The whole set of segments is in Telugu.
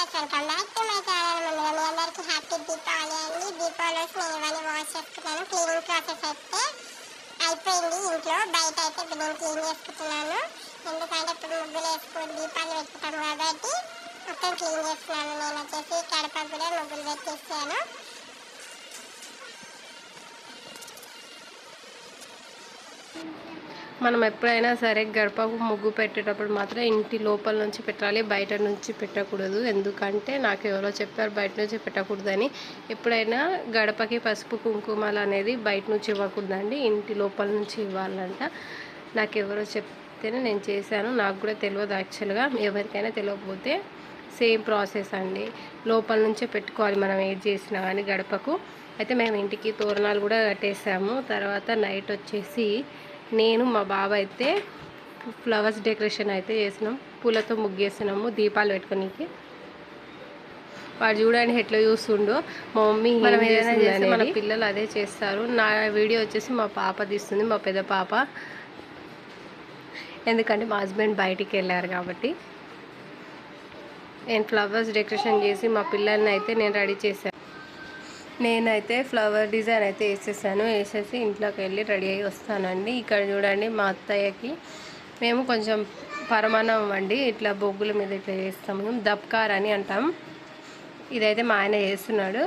Guys, welcome back to my channel. ముందుగా మీ అందరికీ హ్యాపీ దీపావళి అండి. దీపావళి రోజు నేను ఇవన్నీ వాష్ చేసుకున్నాను. క్లీనింగ్ ప్రాసెస్ అయితే అయిపోయింది. ఇంట్లో బయట అయితే నేను క్లీన్ చేసుకుంటున్నాను. ఎందుకంటే ఇప్పుడు ముగ్గులు వేసుకొని దీపాలు పెట్టుకుంటాం కాబట్టి మొత్తం క్లీన్ చేస్తున్నాను. నేను వచ్చేసి కడప కూడా ముగ్గులు పెట్టేసాను. మనం ఎప్పుడైనా సరే గడపకు ముగ్గు పెట్టేటప్పుడు మాత్రం ఇంటి లోపల నుంచి పెట్టాలి, బయట నుంచి పెట్టకూడదు. ఎందుకంటే నాకు ఎవరో చెప్పారు బయట నుంచి పెట్టకూడదని. ఎప్పుడైనా గడపకి పసుపు కుంకుమలు అనేది బయట నుంచి ఇవ్వకూడదండి, ఇంటి లోపల నుంచి ఇవ్వాలంట. నాకు ఎవరో చెప్తేనే నేను చేశాను. నాకు కూడా తెలియదు యాక్చువల్గా. ఎవరికైనా తెలియకపోతే సేమ్ ప్రాసెస్ అండి, లోపల నుంచే పెట్టుకోవాలి మనం ఏది చేసినా కానీ గడపకు. అయితే మేము ఇంటికి తోరణాలు కూడా కట్టేసాము. తర్వాత నైట్ వచ్చేసి నేను మా బాబు అయితే ఫ్లవర్స్ డెకరేషన్ అయితే చేసినాం. పూలతో ముగ్గేసినాము దీపాలు పెట్టుకోనికి. వాడు చూడండి ఎట్లా చూస్తుండో. మా మమ్మీ మనం ఏదైనా చేస్తే మన పిల్లలు అదే చేస్తారు. నా వీడియో వచ్చేసి మా పాప తీస్తుంది, మా పెద్ద పాప. ఎందుకంటే మా హస్బెండ్ బయటికి వెళ్ళారు కాబట్టి. నేను ఫ్లవర్స్ డెకరేషన్ చేసి మా పిల్లల్ని అయితే నేను రెడీ చేశాను. నేనైతే ఫ్లవర్ డిజైన్ అయితే వేసేసి ఇంట్లోకి వెళ్ళి రెడీ అయ్యి వస్తానండి. ఇక్కడ చూడండి మా అత్తయ్యకి మేము కొంచెం పరమాన్నం అండి, ఇట్లా బొగ్గుల మీద ఇట్లా చేస్తాము, దబ్కార్ అని అంటాం. ఇదైతే మా ఆయన చేస్తున్నాడు.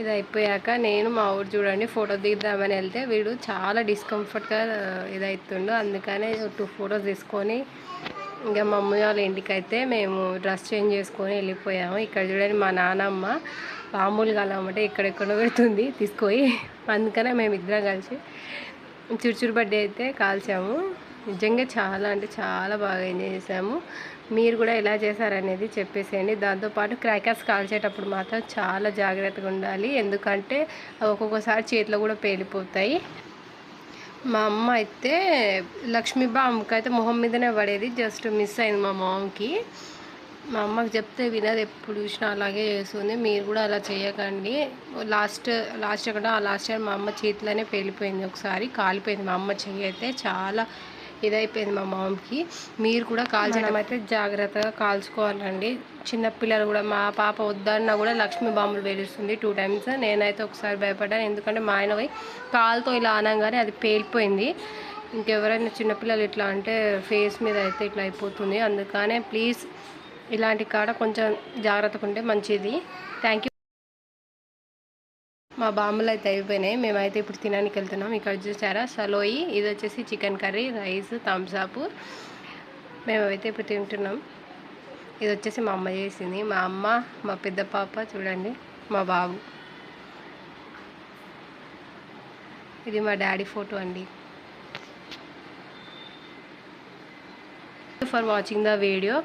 ఇది అయిపోయాక నేను మా ఊరు చూడండి ఫోటో దిగుదామని వెళ్తే వీడు చాలా డిస్కంఫర్ట్గా ఇదవుతుండు. అందుకనే 2 ఫొటోస్ తీసుకొని ఇంకా మమ్మీ వాళ్ళ ఇంటికి అయితే మేము డ్రెస్ చేంజ్ చేసుకొని వెళ్ళిపోయాము. ఇక్కడ చూడండి మా నాన్నమ్మ మామూలుగా అన్నమాట ఎక్కడెక్కడో పెడుతుంది తీసుకొని. అందుకనే మేము ఇద్దరం కలిసి చురుచురు బడ్డీ అయితే కాల్చాము. నిజంగా చాలా అంటే చాలా బాగా ఎంజాయ్ చేసాము. మీరు కూడా ఎలా చేశారనేది చెప్పేసేయండి. దాంతోపాటు క్రాకర్స్ కాల్చేటప్పుడు మాత్రం చాలా జాగ్రత్తగా ఉండాలి, ఎందుకంటే ఒక్కొక్కసారి చేతిలో కూడా పేలిపోతాయి. మా అమ్మ అయితే లక్ష్మీ బామ్మకి అయితే మొహం మీదనే పడేది, జస్ట్ మిస్ అయింది మా మామకి. మా అమ్మకి చెప్తే వినదు, ఎప్పుడు చూసినా అలాగే చేస్తుంది. మీరు కూడా అలా చేయకండి. లాస్ట్ టైం మా అమ్మ చేతిలోనే పేలిపోయింది, ఒకసారి కాలిపోయింది మా అమ్మ చెయ్యి అయితే. చాలా ఇదైపోయింది మా మామకి. మీరు కూడా కాల్చడం అయితే జాగ్రత్తగా కాల్చుకోవాలండి. చిన్నపిల్లలు కూడా, మా పాప వద్దన్నా కూడా లక్ష్మీ బాంబులు పేలుస్తుంది 2 టైమ్స్. నేనైతే ఒకసారి భయపడ్డాను, ఎందుకంటే మా ఆయన పోయి కాలుతో ఇలా అనగానే అది పేలిపోయింది. ఇంకెవరైనా చిన్నపిల్లలు ఇట్లా అంటే ఫేస్ మీద అయితే ఇట్లా అయిపోతుంది. అందుకనే ప్లీజ్ ఇలాంటి కాడ కొంచెం జాగ్రత్తగా ఉంటే మంచిది. Thank you. మా బాంబులు అయితే అయిపోయినాయి. మేమైతే ఇప్పుడు తినడానికి వెళ్తున్నాం. ఇక్కడ చూసారా సలోయి, ఇది వచ్చేసి చికెన్ కర్రీ, రైస్, థమ్స్అప్. మేమైతే ఇప్పుడు తింటున్నాం. ఇది వచ్చేసి మా అమ్మ చేసింది. మా అమ్మ, మా పెద్ద పాప చూడండి, మా బాబు. ఇది మా డాడీ ఫోటో అండి. For watching the video.